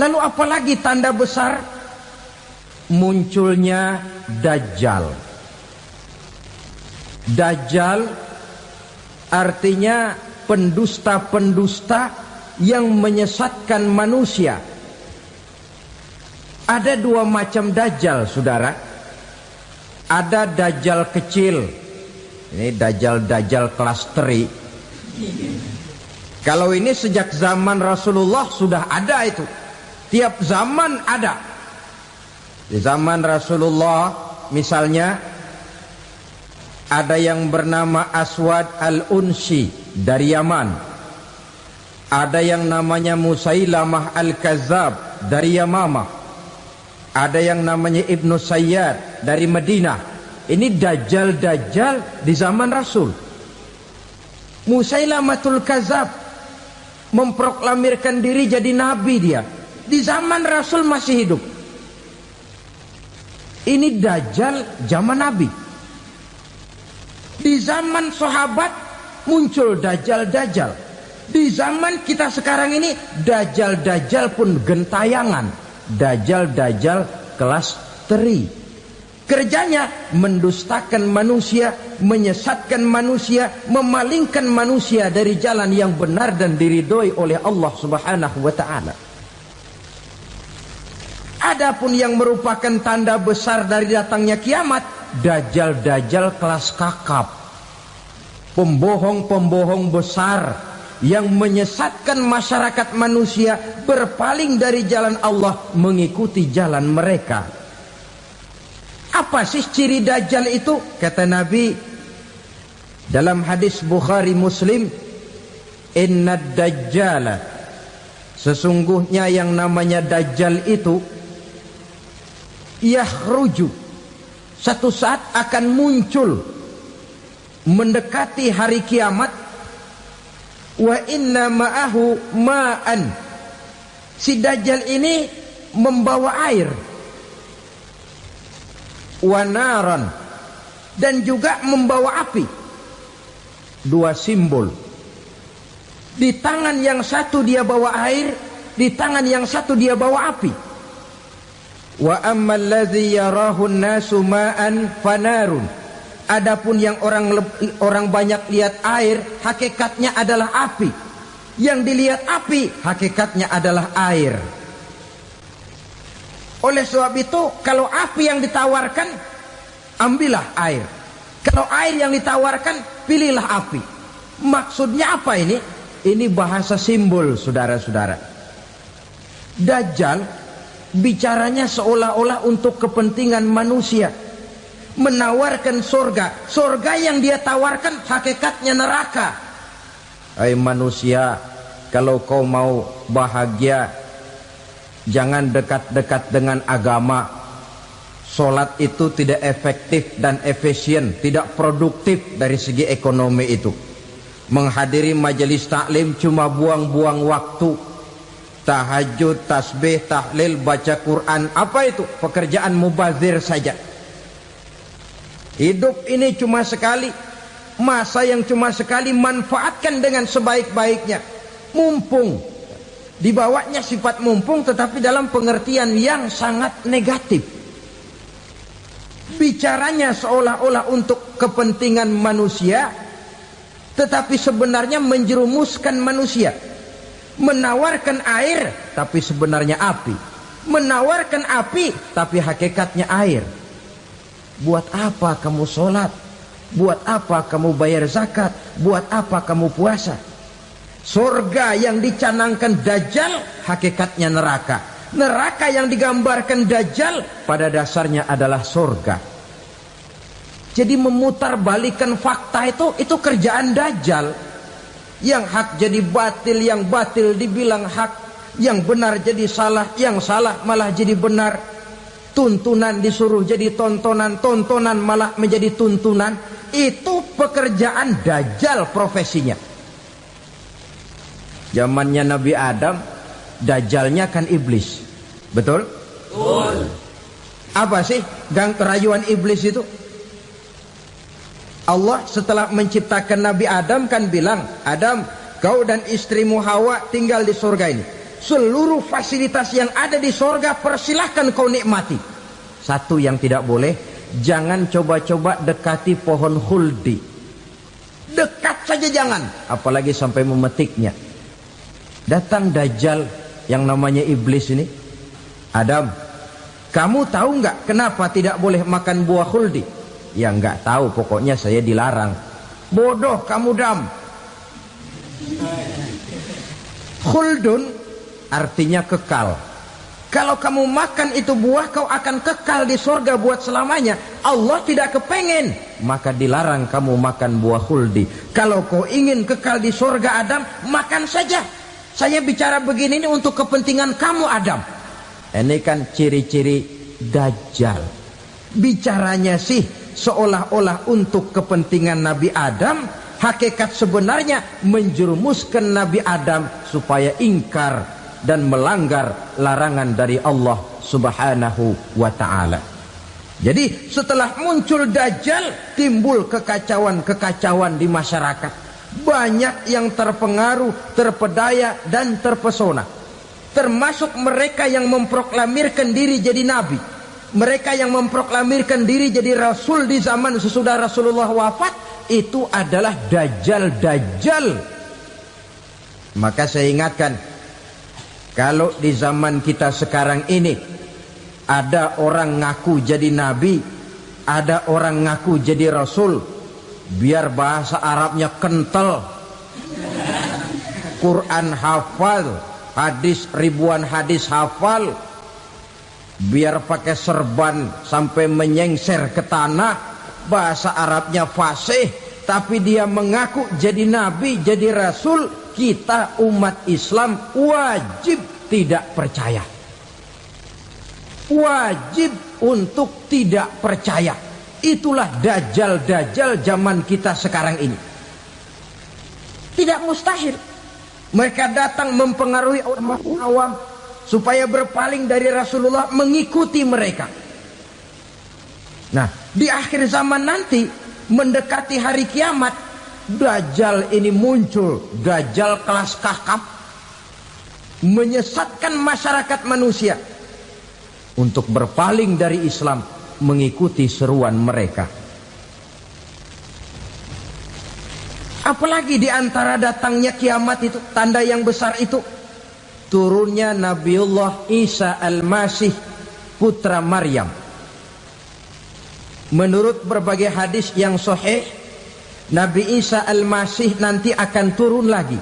Lalu apalagi tanda besar? Munculnya Dajjal. Dajjal artinya pendusta-pendusta yang menyesatkan manusia. Ada dua macam Dajjal, saudara. Ada Dajjal kecil. Ini Dajjal kelas 3. Kalau ini sejak zaman Rasulullah sudah ada itu. Tiap zaman ada. Di zaman Rasulullah misalnya ada yang bernama Aswad al-Unsi dari Yaman. Ada yang namanya Musailamah al-Kazzab dari Yamamah. Ada yang namanya Ibnu Sayyad dari Madinah. Ini Dajjal di zaman Rasul. Musailamatul Kazzab memproklamirkan diri jadi nabi dia. Di zaman Rasul masih hidup. Ini Dajjal zaman Nabi. Di zaman sahabat muncul Dajjal. Di zaman kita sekarang ini Dajjal pun gentayangan. Dajjal kelas 3. Kerjanya mendustakan manusia, menyesatkan manusia, memalingkan manusia dari jalan yang benar dan diridhoi oleh Allah Subhanahu wa taala. Adapun yang merupakan tanda besar dari datangnya kiamat, Dajjal kelas kakap. Pembohong-pembohong besar yang menyesatkan masyarakat manusia berpaling dari jalan Allah mengikuti jalan mereka. Apa sih ciri Dajjal itu? Kata Nabi dalam hadis Bukhari Muslim, "Innad Dajjala", sesungguhnya yang namanya Dajjal itu yakhruju, satu saat akan muncul mendekati hari kiamat. Wa inna ma'ahu ma'an, si Dajjal ini membawa air. Wa naran, dan juga membawa api. Dua simbol. Di tangan yang satu dia bawa air, di tangan yang satu dia bawa api. Wa ammal ladzi yarahu an-nasu ma'an fanarun. Adapun yang orang banyak lihat air, hakikatnya adalah api. Yang dilihat api, hakikatnya adalah air. Oleh sebab itu, kalau api yang ditawarkan, ambillah air. Kalau air yang ditawarkan, pilihlah api. Maksudnya apa ini? Ini bahasa simbol, saudara-saudara. Dajjal bicaranya seolah-olah untuk kepentingan manusia, menawarkan surga yang dia tawarkan hakikatnya neraka. Hai manusia, kalau kau mau bahagia, jangan dekat-dekat dengan agama. Solat itu tidak efektif dan efisien, tidak produktif dari segi ekonomi itu. Menghadiri majelis taklim cuma buang-buang waktu. Tahajud, tasbih, tahlil, baca Quran, apa itu? Pekerjaan mubazir saja. Hidup ini cuma sekali, masa yang cuma sekali, manfaatkan dengan sebaik-baiknya. Mumpung, dibawanya sifat mumpung tetapi dalam pengertian yang sangat negatif. Bicaranya seolah-olah untuk kepentingan manusia, tetapi sebenarnya menjerumuskan manusia. Menawarkan air tapi sebenarnya api, menawarkan api tapi hakikatnya air. Buat apa kamu sholat? Buat apa kamu bayar zakat? Buat apa kamu puasa? Surga yang dicanangkan Dajjal hakikatnya neraka. Neraka yang digambarkan Dajjal pada dasarnya adalah surga. Jadi memutarbalikkan fakta itu kerjaan Dajjal. Yang hak jadi batil, yang batil dibilang hak, yang benar jadi salah, yang salah malah jadi benar. Tuntunan disuruh jadi tontonan, tontonan malah menjadi tuntunan. Itu pekerjaan Dajjal profesinya. Zamannya Nabi Adam, Dajjalnya kan iblis. Betul? Betul. Apa sih gang kerayuan iblis itu? Allah setelah menciptakan Nabi Adam kan bilang, Adam, kau dan istrimu Hawa tinggal di surga ini. seluruh fasilitas yang ada di sorga persilahkan kau nikmati. Satu yang tidak boleh, jangan coba-coba dekati pohon khuldi. Dekat saja jangan, apalagi sampai memetiknya. Datang Dajjal yang namanya iblis ini. Adam, kamu tahu nggak kenapa tidak boleh makan buah khuldi? Ya nggak tahu, pokoknya saya dilarang. Bodoh kamu, Dam. Khuldun artinya kekal. Kalau kamu makan itu buah, kau akan kekal di surga buat selamanya. Allah tidak kepengen, maka dilarang kamu makan buah khuldi. Kalau kau ingin kekal di surga, Adam, makan saja. Saya bicara begini ini untuk kepentingan kamu, Adam. Ini kan ciri-ciri Dajjal. Bicaranya sih seolah-olah untuk kepentingan Nabi Adam. Hakikat sebenarnya menjerumuskan Nabi Adam supaya ingkar dan melanggar larangan dari Allah Subhanahu wa ta'ala. Jadi setelah muncul Dajjal, timbul kekacauan-kekacauan di masyarakat. Banyak yang terpengaruh, terpedaya dan terpesona. Termasuk mereka yang memproklamirkan diri jadi nabi. Mereka yang memproklamirkan diri jadi rasul di zaman sesudah Rasulullah wafat. Itu adalah Dajjal-Dajjal. Maka saya ingatkan, kalau di zaman kita sekarang ini ada orang ngaku jadi nabi, ada orang ngaku jadi rasul, biar bahasa Arabnya kental, Quran hafal, hadis ribuan hadis hafal, biar pakai serban sampai menyengser ke tanah, bahasa Arabnya fasih, tapi dia mengaku jadi nabi, jadi rasul, kita umat Islam wajib tidak percaya. Wajib untuk tidak percaya. Itulah Dajjal-Dajjal zaman kita sekarang ini. Tidak mustahil mereka datang mempengaruhi orang awam supaya berpaling dari Rasulullah, mengikuti mereka. Nah, di akhir zaman nanti, mendekati hari kiamat, Dajjal ini muncul. Dajjal kelas kakap, menyesatkan masyarakat manusia untuk berpaling dari Islam, mengikuti seruan mereka. Apalagi di antara datangnya kiamat itu, tanda yang besar itu, turunnya Nabiullah Isa Al-Masih, putra Maryam. Menurut berbagai hadis yang sahih, Nabi Isa Al-Masih nanti akan turun lagi.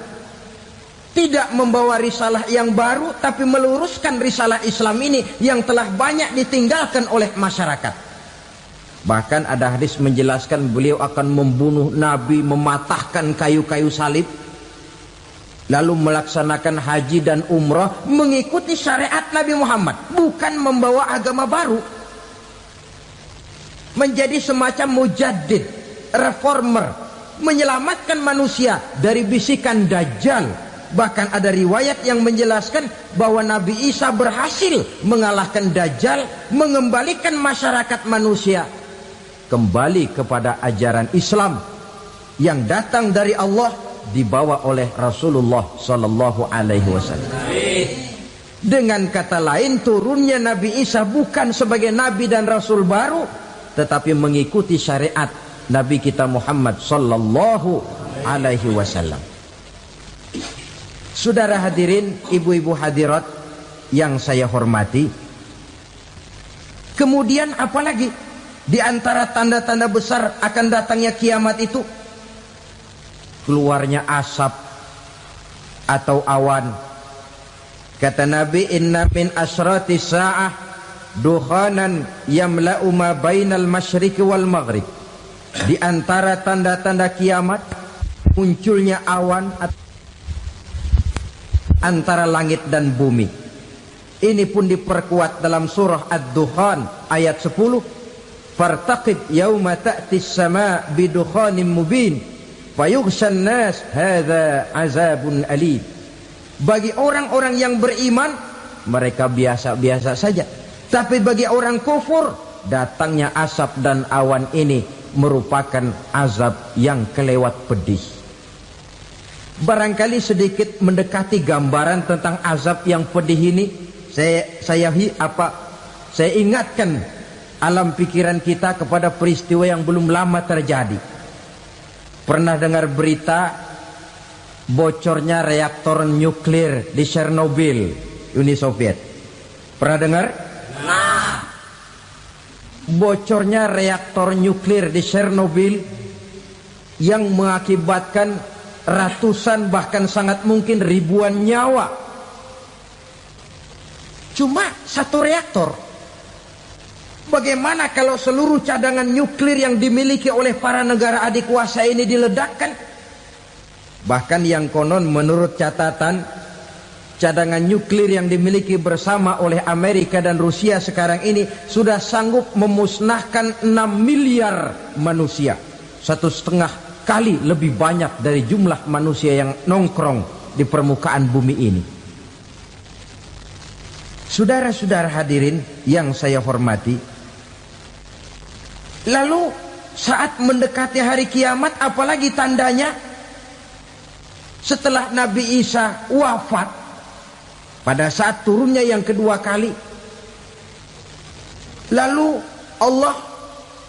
Tidak membawa risalah yang baru, tapi meluruskan risalah Islam ini yang telah banyak ditinggalkan oleh masyarakat. Bahkan ada hadis menjelaskan beliau akan membunuh Nabi, mematahkan kayu-kayu salib, lalu melaksanakan haji dan umrah mengikuti syariat Nabi Muhammad, bukan membawa agama baru. Menjadi semacam mujaddid, reformer, menyelamatkan manusia dari bisikan Dajjal. Bahkan ada riwayat yang menjelaskan bahwa Nabi Isa berhasil mengalahkan Dajjal, mengembalikan masyarakat manusia kembali kepada ajaran Islam yang datang dari Allah, dibawa oleh Rasulullah Sallallahu Alaihi Wasallam. Dengan kata lain, turunnya Nabi Isa bukan sebagai Nabi dan Rasul baru, tetapi mengikuti syariat Nabi kita Muhammad Sallallahu Alaihi Wasallam. Saudara hadirin, ibu-ibu hadirat yang saya hormati, kemudian apalagi di antara tanda-tanda besar akan datangnya kiamat itu? Keluarnya asap atau awan. Kata Nabi, inna min asratis sa'ah dukhanan yamla'u ma bainal masyriqi wal maghrib. Di antara tanda-tanda kiamat, munculnya awan antara langit dan bumi. Ini pun diperkuat dalam surah Ad-Dukhan ayat 10. Fartaqib yauma ta'tis sama' bidukhanin mubin fayughshan nas hadza azabun alim. Bagi orang-orang yang beriman, mereka biasa-biasa saja. Tapi bagi orang kufur, datangnya asap dan awan ini merupakan azab yang kelewat pedih. Barangkali sedikit mendekati gambaran tentang azab yang pedih ini. Saya ingatkan alam pikiran kita kepada peristiwa yang belum lama terjadi. Pernah dengar berita bocornya reaktor nuklir di Chernobyl, Uni Soviet? Pernah dengar? Nah, bocornya reaktor nuklir di Chernobyl yang mengakibatkan ratusan bahkan sangat mungkin ribuan nyawa. Cuma satu reaktor. Bagaimana kalau seluruh cadangan nuklir yang dimiliki oleh para negara adikuasa ini diledakkan? Bahkan yang konon menurut catatan, cadangan nuklir yang dimiliki bersama oleh Amerika dan Rusia sekarang ini sudah sanggup memusnahkan 6 miliar manusia. 1,5 kali lebih banyak dari jumlah manusia yang nongkrong di permukaan bumi ini. Saudara-saudara hadirin yang saya hormati, lalu saat mendekati hari kiamat, apalagi tandanya? Setelah Nabi Isa wafat, pada saat turunnya yang kedua kali, lalu Allah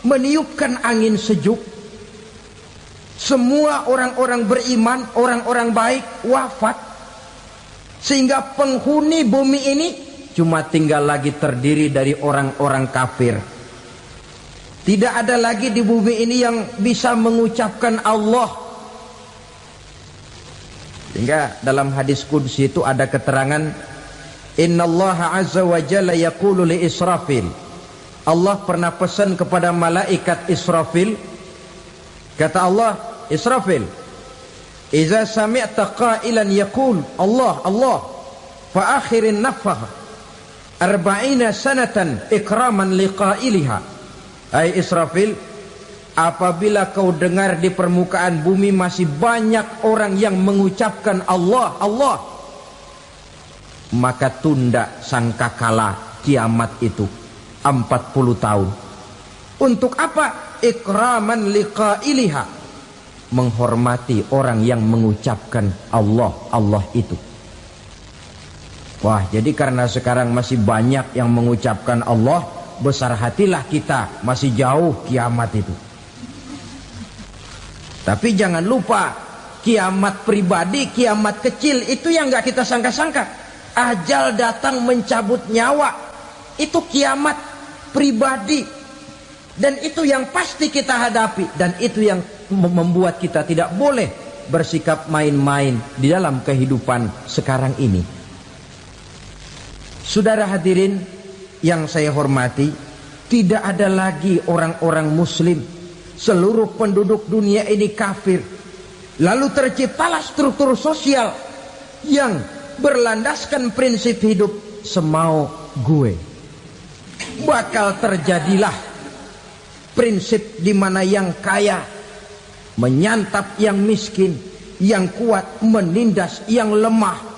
meniupkan angin sejuk. Semua orang-orang beriman, orang-orang baik wafat, sehingga penghuni bumi ini cuma tinggal lagi terdiri dari orang-orang kafir. Tidak ada lagi di bumi ini yang bisa mengucapkan Allah. Sehingga dalam hadis qudsi itu ada keterangan, Innallaha azza wa jalla yaqulu li Israfil. Allah pernah pesan kepada malaikat Israfil. Kata Allah, Israfil, Iza sami'ta qailan yaqul Allah Allah fa akhirin nafakh 40 sanatan ikraman liqailiha. Hai Israfil, apabila kau dengar di permukaan bumi masih banyak orang yang mengucapkan Allah Allah, maka tunda sangkakala kiamat itu 40 tahun. Untuk apa? Ikraman liqailiha, menghormati orang yang mengucapkan Allah Allah itu. Wah, jadi karena sekarang masih banyak yang mengucapkan Allah, besar hatilah kita, masih jauh kiamat itu. Tapi jangan lupa, kiamat pribadi, kiamat kecil itu yang gak kita sangka-sangka. Ajal datang mencabut nyawa, itu kiamat pribadi. Dan itu yang pasti kita hadapi. Dan itu yang membuat kita tidak boleh bersikap main-main di dalam kehidupan sekarang ini. Saudara hadirin yang saya hormati, tidak ada lagi orang-orang muslim. Seluruh penduduk dunia ini kafir. Lalu terciptalah struktur sosial yang berlandaskan prinsip hidup semau gue. Bakal terjadilah prinsip di mana yang kaya menyantap yang miskin, yang kuat menindas yang lemah.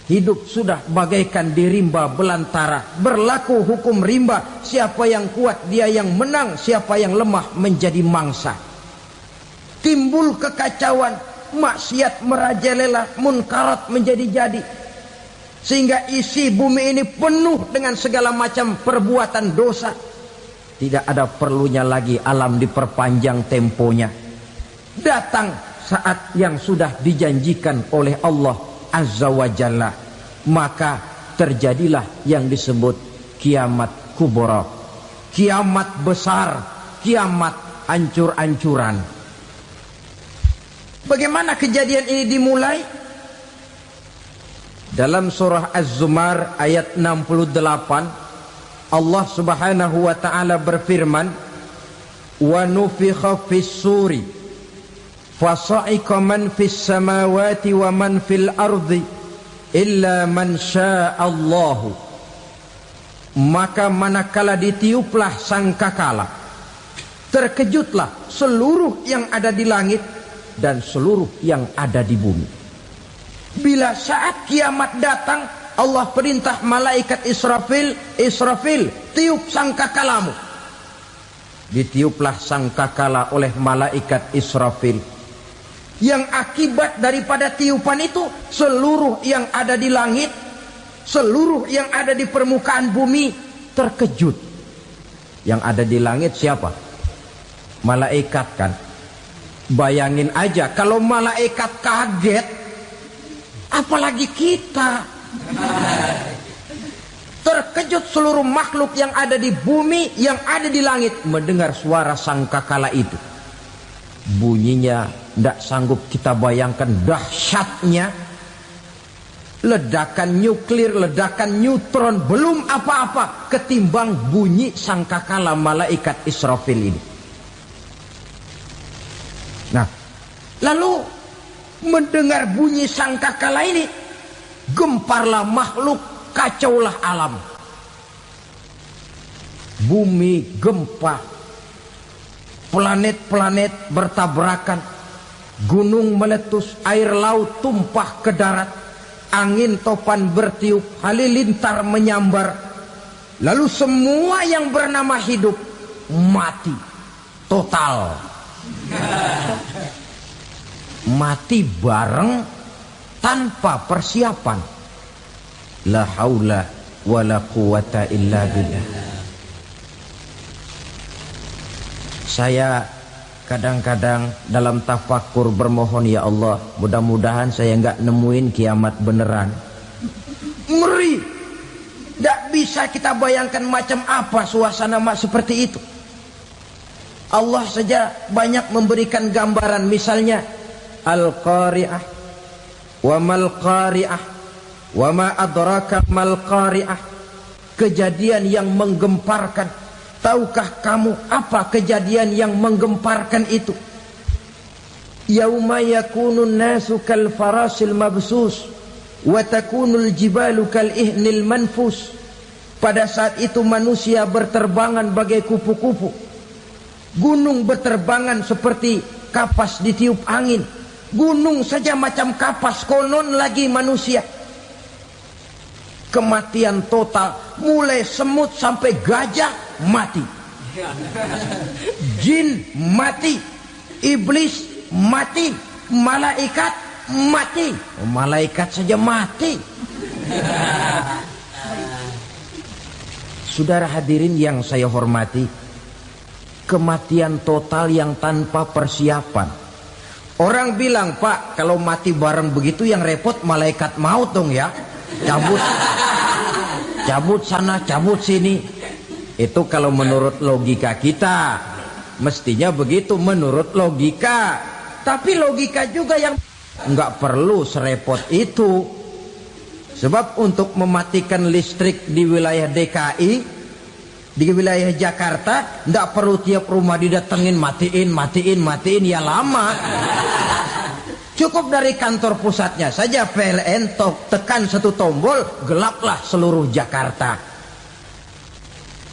Hidup sudah bagaikan di rimba belantara. Berlaku hukum rimba. Siapa yang kuat dia yang menang, siapa yang lemah menjadi mangsa. Timbul kekacauan, maksiat merajalela, munkarat menjadi-jadi. Sehingga isi bumi ini penuh dengan segala macam perbuatan dosa. Tidak ada perlunya lagi alam diperpanjang temponya. Datang saat yang sudah dijanjikan oleh Allah Azza wa Jalla, maka terjadilah yang disebut kiamat kubra, kiamat besar, kiamat ancur-ancuran. Bagaimana kejadian ini dimulai? Dalam surah Az-Zumar ayat 68, Allah Subhanahu wa taala berfirman, "Wa nufikha fis-suri fasa'iqa man fis samawati wa man fil ardi illa man sya'allahu." Maka manakala ditiuplah sangkakala, terkejutlah seluruh yang ada di langit dan seluruh yang ada di bumi. Bila saat kiamat datang, Allah perintah malaikat Israfil, Israfil, tiup sangkakalamu. Ditiuplah sangkakala oleh malaikat Israfil. Yang akibat daripada tiupan itu, seluruh yang ada di langit, seluruh yang ada di permukaan bumi terkejut. Yang ada di langit siapa? Malaikat kan. Bayangin aja kalau malaikat kaget, apalagi kita. Terkejut seluruh makhluk yang ada di bumi, yang ada di langit mendengar suara sangkakala itu. Bunyinya tidak sanggup kita bayangkan dahsyatnya. Ledakan nuklir, ledakan neutron, belum apa-apa ketimbang bunyi sangkakala malaikat Israfil ini. Nah, lalu mendengar bunyi sangkakala ini, gemparlah makhluk, kacaulah alam. Bumi gempa, planet-planet bertabrakan, gunung meletus, air laut tumpah ke darat, angin topan bertiup, halilintar menyambar. Lalu semua yang bernama hidup mati total. Mati bareng tanpa persiapan. La haula wala quwata illa billah. Saya kadang-kadang dalam tafakur bermohon, ya Allah, mudah-mudahan saya enggak nemuin kiamat beneran. Ngeri. Tidak bisa kita bayangkan macam apa suasana seperti itu. Allah saja banyak memberikan gambaran, misalnya Al-Qari'ah, wa mal qari'ah, wa ma adraka mal qari'ah. Kejadian yang menggemparkan. Tahukah kamu apa kejadian yang menggemparkan itu? Yauma yakunun nasu kal farasil mabsus wa takunul jibalu kal ihnil manfus. Pada saat itu manusia berterbangan bagai kupu-kupu. Gunung berterbangan seperti kapas ditiup angin. Gunung saja macam kapas, konon lagi manusia. Kematian total, mulai semut sampai gajah mati, jin mati, iblis mati, malaikat mati. Malaikat saja mati. Saudara hadirin yang saya hormati, kematian total yang tanpa persiapan. Orang bilang, Pak, kalau mati bareng begitu yang repot malaikat maut dong ya. Cabut sana, cabut sini. Itu kalau menurut logika kita, mestinya begitu menurut logika. Tapi logika juga yang nggak perlu serepot itu. Sebab untuk mematikan listrik di wilayah DKI, di wilayah Jakarta, nggak perlu tiap rumah didatengin, matiin, ya lama. Cukup dari kantor pusatnya saja PLN tekan satu tombol, gelaplah seluruh Jakarta.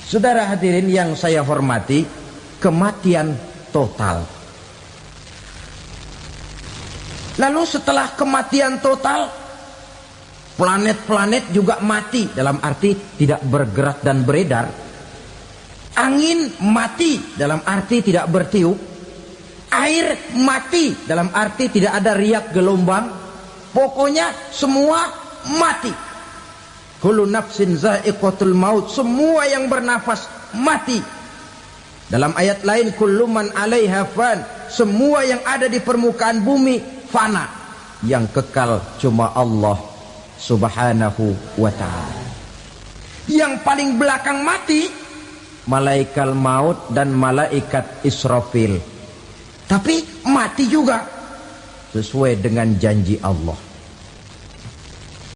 Saudara hadirin yang saya hormati, kematian total. Lalu setelah kematian total, planet-planet juga mati, dalam arti tidak bergerak dan beredar. Angin mati, dalam arti tidak bertiup. Air mati, dalam arti tidak ada riak gelombang. Pokoknya semua mati. Kullu nafsin za'iqatul maut, semua yang bernafas mati. Dalam ayat lain, kullu man 'alaiha fan, semua yang ada di permukaan bumi fana. Yang kekal cuma Allah Subhanahu wa ta'ala. Yang paling belakang mati malaikat maut dan malaikat Israfil. Tapi mati juga sesuai dengan janji Allah.